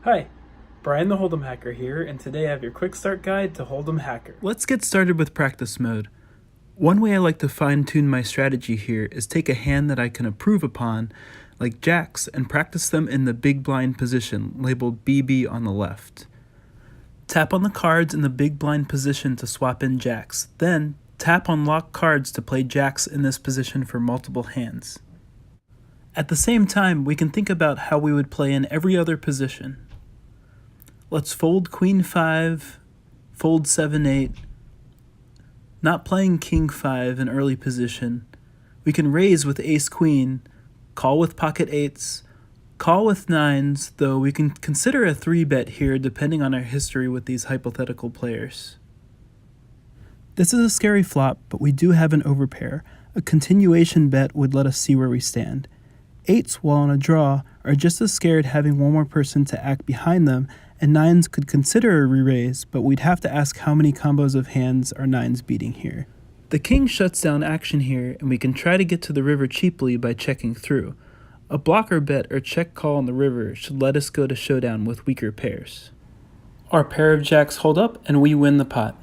Hi, Brian the Holdem Hacker here, and today I have your quick start guide to Holdem Hacker. Let's get started with practice mode. One way I like to fine-tune my strategy here is take a hand that I can improve upon, like jacks, and practice them in the big blind position, labeled BB on the left. Tap on the cards in the big blind position to swap in jacks, then tap on locked cards to play jacks in this position for multiple hands. At the same time, we can think about how we would play in every other position. Let's fold Queen 5, fold 7-8, not playing King 5 in early position. We can raise with Ace Queen, call with pocket 8s, call with 9s, though we can consider a 3-bet here depending on our history with these hypothetical players. This is a scary flop, but we do have an overpair. A continuation bet would let us see where we stand. 8s, while on a draw, are just as scared having one more person to act behind them, and 9s could consider a re-raise, but we'd have to ask how many combos of hands are 9s beating here. The king shuts down action here, and we can try to get to the river cheaply by checking through. A blocker bet or check call on the river should let us go to showdown with weaker pairs. Our pair of jacks hold up, and we win the pot.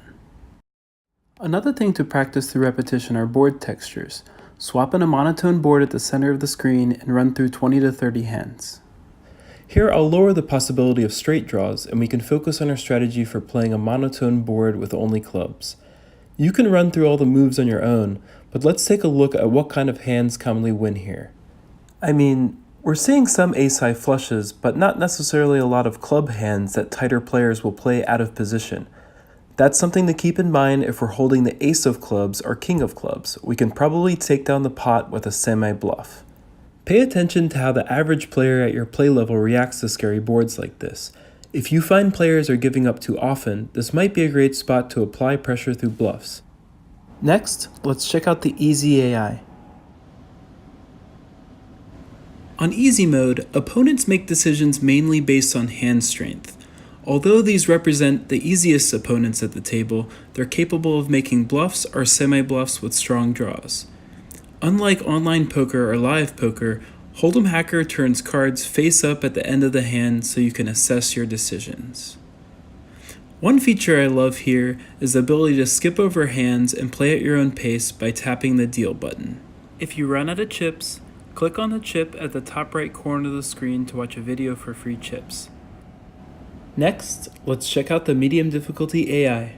Another thing to practice through repetition are board textures. Swap in a monotone board at the center of the screen and run through 20 to 30 hands. Here I'll lower the possibility of straight draws, and we can focus on our strategy for playing a monotone board with only clubs. You can run through all the moves on your own, but let's take a look at what kind of hands commonly win here. I mean, we're seeing some ace-high flushes, but not necessarily a lot of club hands that tighter players will play out of position. That's something to keep in mind if we're holding the ace of clubs or king of clubs. We can probably take down the pot with a semi-bluff. Pay attention to how the average player at your play level reacts to scary boards like this. If you find players are giving up too often, this might be a great spot to apply pressure through bluffs. Next, let's check out the Easy AI. On Easy mode, opponents make decisions mainly based on hand strength. Although these represent the easiest opponents at the table, they're capable of making bluffs or semi-bluffs with strong draws. Unlike online poker or live poker, Holdem Hacker turns cards face up at the end of the hand so you can assess your decisions. One feature I love here is the ability to skip over hands and play at your own pace by tapping the deal button. If you run out of chips, click on the chip at the top right corner of the screen to watch a video for free chips. Next, let's check out the medium difficulty AI.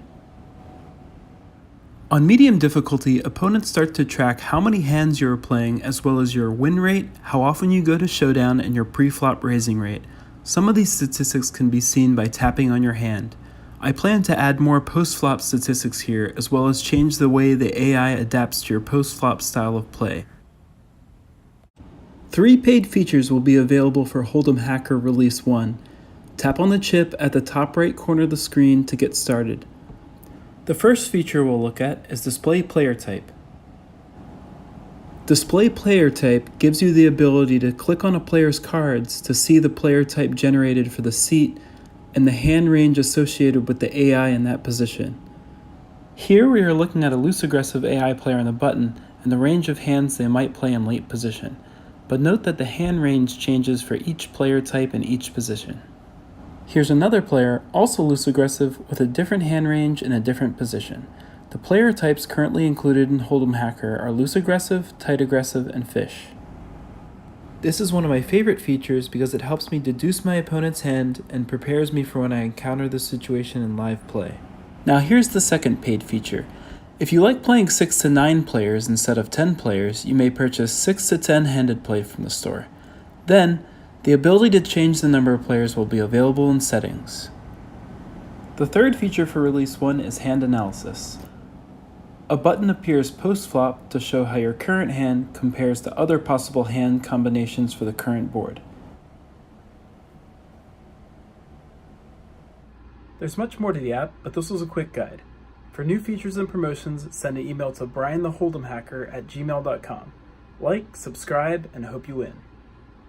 On medium difficulty, opponents start to track how many hands you are playing as well as your win rate, how often you go to showdown, and your pre-flop raising rate. Some of these statistics can be seen by tapping on your hand. I plan to add more post-flop statistics here as well as change the way the AI adapts to your post-flop style of play. 3 paid features will be available for Holdem Hacker Release 1. Tap on the chip at the top right corner of the screen to get started. The first feature we'll look at is Display Player Type. Display Player Type gives you the ability to click on a player's cards to see the player type generated for the seat and the hand range associated with the AI in that position. Here we are looking at a loose aggressive AI player on the button and the range of hands they might play in late position, but note that the hand range changes for each player type in each position. Here's another player, also loose aggressive, with a different hand range in a different position. The player types currently included in Holdem Hacker are loose aggressive, tight aggressive, and fish. This is one of my favorite features because it helps me deduce my opponent's hand and prepares me for when I encounter this situation in live play. Now here's the second paid feature. If you like playing 6 to 9 players instead of 10 players, you may purchase 6 to 10 handed play from the store. Then, the ability to change the number of players will be available in settings. The third feature for Release 1 is Hand Analysis. A button appears post-flop to show how your current hand compares to other possible hand combinations for the current board. There's much more to the app, but this was a quick guide. For new features and promotions, send an email to briantheholdemhacker@gmail.com. Like, subscribe, and hope you win.